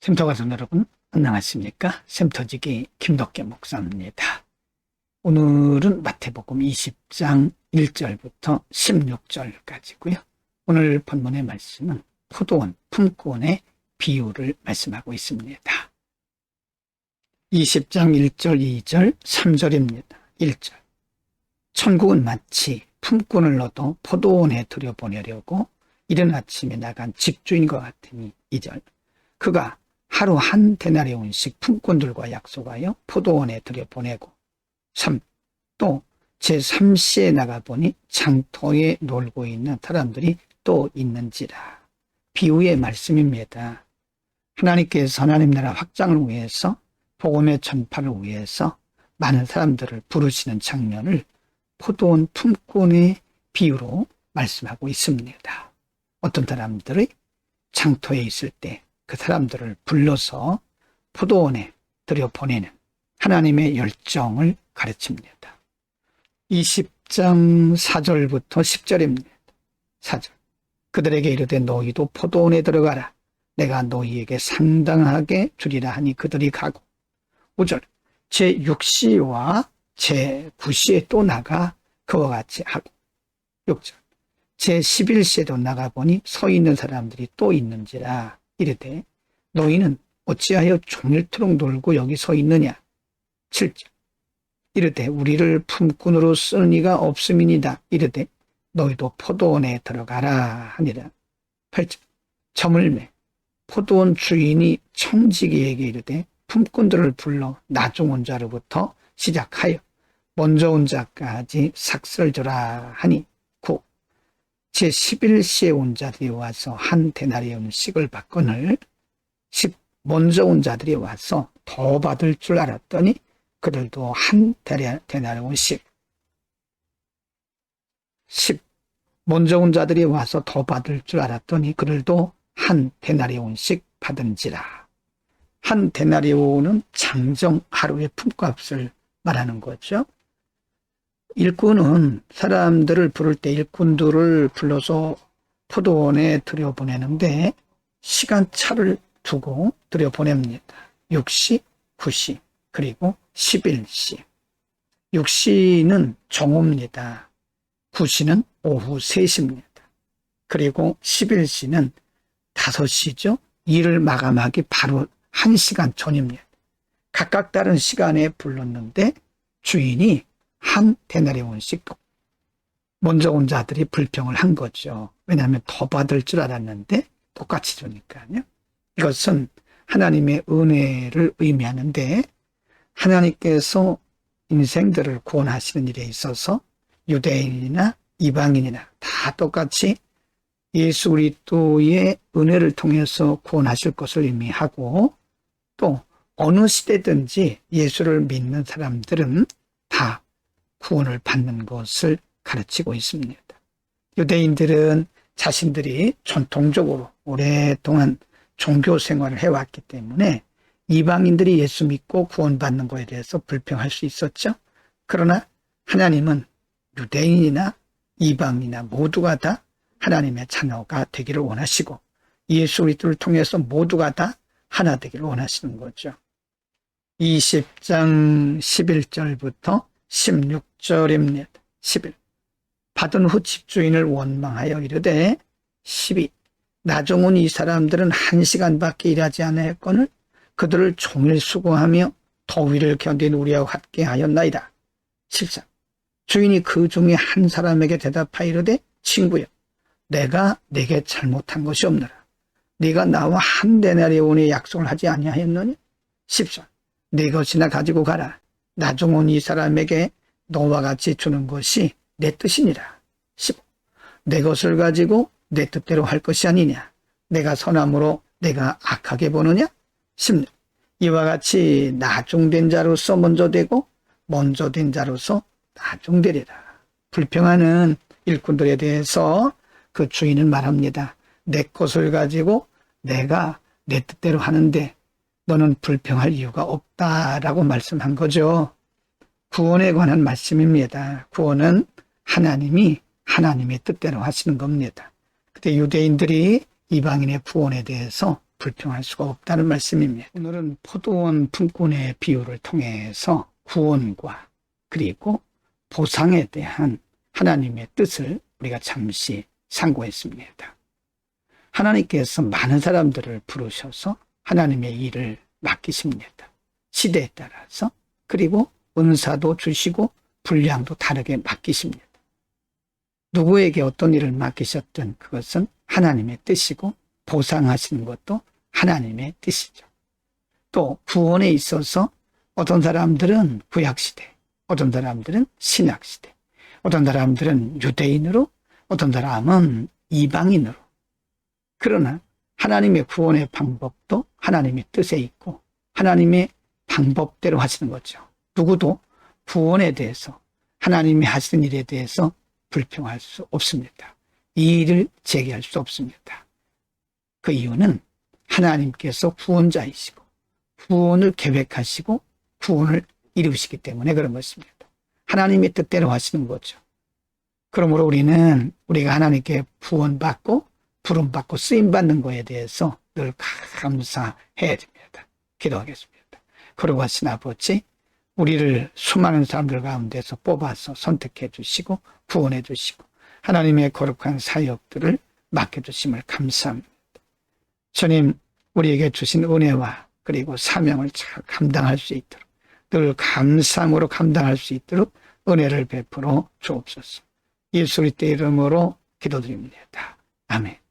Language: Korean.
쉼터 가족 여러분, 안녕하십니까? 쉼터지기 김덕계 목사입니다. 오늘은 마태복음 20장 1절부터 16절까지고요. 오늘 본문의 말씀은 포도원, 품꾼의 비유를 말씀하고 있습니다. 20장 1절, 2절, 3절입니다. 1절. 천국은 마치 품꾼을 얻어 포도원에 들여보내려고 이른 아침에 나간 집주인과 같으니 2절. 그가 하루 한 데나리온씩 품꾼들과 약속하여 포도원에 들여보내고 3. 또 제3시에 나가보니 장터에 놀고 있는 사람들이 또 있는지라. 비유의 말씀입니다. 하나님께서 하나님 나라 확장을 위해서 복음의 전파를 위해서 많은 사람들을 부르시는 장면을 포도원 품꾼의 비유로 말씀하고 있습니다. 어떤 사람들이 장터에 있을 때 그 사람들을 불러서 포도원에 들여보내는 하나님의 열정을 가르칩니다. 20장 4절부터 10절입니다. 4절. 그들에게 이르되 너희도 포도원에 들어가라. 내가 너희에게 상당하게 주리라 하니 그들이 가고 5절. 제6시와 제9시에 또 나가 그와 같이 하고 6절. 제11시에도 나가보니 서 있는 사람들이 또 있는지라. 이르되 너희는 어찌하여 종일토록 놀고 여기 서 있느냐. 7절. 이르되 우리를 품꾼으로 쓰는 이가 없음이니이다. 이르되 너희도 포도원에 들어가라 하니라. 8절. 저물매 포도원 주인이 청지기에게 이르되 품꾼들을 불러 나중 온 자로부터 시작하여 먼저 온 자까지 삭슬 줘라 하니 9. 제11시에 온 자들이 와서 한 데나리온씩을 받거늘 10. 먼저 온 자들이 와서 더 받을 줄 알았더니 그들도 한 데나리온씩 10. 먼저 온 자들이 와서 더 받을 줄 알았더니 그들도 한 데나리온씩 받은지라. 한 데나리온은 장정 하루의 품값을 말하는 거죠. 일꾼은 사람들을 부를 때 일꾼들을 불러서 포도원에 들여보내는데 시간차를 두고 들여보냅니다. 6시, 9시, 그리고 11시. 6시는 정오입니다. 9시는 오후 3시입니다. 그리고 11시는 5시죠. 일을 마감하기 바로 1시간 전입니다. 각각 다른 시간에 불렀는데 주인이 한 데나리온씩 먼저 온 자들이 불평을 한 거죠. 왜냐하면 더 받을 줄 알았는데 똑같이 주니까요. 이것은 하나님의 은혜를 의미하는데 하나님께서 인생들을 구원하시는 일에 있어서 유대인이나 이방인이나 다 똑같이 예수 그리스도의 은혜를 통해서 구원하실 것을 의미하고 또 어느 시대든지 예수를 믿는 사람들은 다 구원을 받는 것을 가르치고 있습니다. 유대인들은 자신들이 전통적으로 오랫동안 종교 생활을 해왔기 때문에 이방인들이 예수 믿고 구원받는 것에 대해서 불평할 수 있었죠. 그러나 하나님은 유대인이나 이방인이나 모두가 다 하나님의 자녀가 되기를 원하시고 예수 그리스도를 통해서 모두가 다 하나 되기를 원하시는 거죠. 20장 11절부터 16절입니다. 11. 받은 후 집주인을 원망하여 이르되 12. 나중 온 이 사람들은 1시간밖에 일하지 않았거늘 그들을 종일 수고하며 더위를 견딘 우리와 같게 하였나이다. 13. 주인이 그 중에 한 사람에게 대답하여 이르되 친구여 내가 네게 잘못한 것이 없노라. 네가 나와 한 데나리온의 약속을 하지 아니하였느냐. 14. 네 것이나 가지고 가라. 나중 온 이 사람에게 너와 같이 주는 것이 내 뜻이니라. 15. 내 것을 가지고 내 뜻대로 할 것이 아니냐. 내가 선함으로 내가 악하게 보느냐. 16. 이와 같이 나중된 자로서 먼저 되고 먼저 된 자로서 나중되리라. 불평하는 일꾼들에 대해서 그 주인은 말합니다. 내 것을 가지고 내가 내 뜻대로 하는데 너는 불평할 이유가 없다라고 말씀한 거죠. 구원에 관한 말씀입니다. 구원은 하나님이 하나님의 뜻대로 하시는 겁니다. 그때 유대인들이 이방인의 구원에 대해서 불평할 수가 없다는 말씀입니다. 오늘은 포도원 품꾼의 비유를 통해서 구원과 그리고 보상에 대한 하나님의 뜻을 우리가 잠시 상고했습니다. 하나님께서 많은 사람들을 부르셔서 하나님의 일을 맡기십니다. 시대에 따라서. 그리고 은사도 주시고 분량도 다르게 맡기십니다. 누구에게 어떤 일을 맡기셨든 그것은 하나님의 뜻이고 보상하시는 것도 하나님의 뜻이죠. 또 구원에 있어서 어떤 사람들은 구약시대, 어떤 사람들은 신약시대, 어떤 사람들은 유대인으로, 어떤 사람은 이방인으로. 그러나 하나님의 구원의 방법도 하나님의 뜻에 있고 하나님의 방법대로 하시는 거죠. 누구도 구원에 대해서 하나님이 하시는 일에 대해서 불평할 수 없습니다. 이 일을 제기할 수 없습니다. 그 이유는 하나님께서 구원자이시고 구원을 계획하시고 구원을 이루시기 때문에 그런 것입니다. 하나님의 뜻대로 하시는 거죠. 그러므로 우리가 하나님께 구원받고 부름받고 쓰임받는 것에 대해서 늘 감사해야 됩니다. 기도하겠습니다. 거룩하신 아버지, 우리를 수많은 사람들 가운데서 뽑아서 선택해 주시고 구원해 주시고 하나님의 거룩한 사역들을 맡겨주심을 감사합니다. 주님, 우리에게 주신 은혜와 그리고 사명을 잘 감당할 수 있도록 늘 감사함으로 감당할 수 있도록 은혜를 베풀어 주옵소서. 예수 그리스도의 이름으로 기도드립니다. 아멘.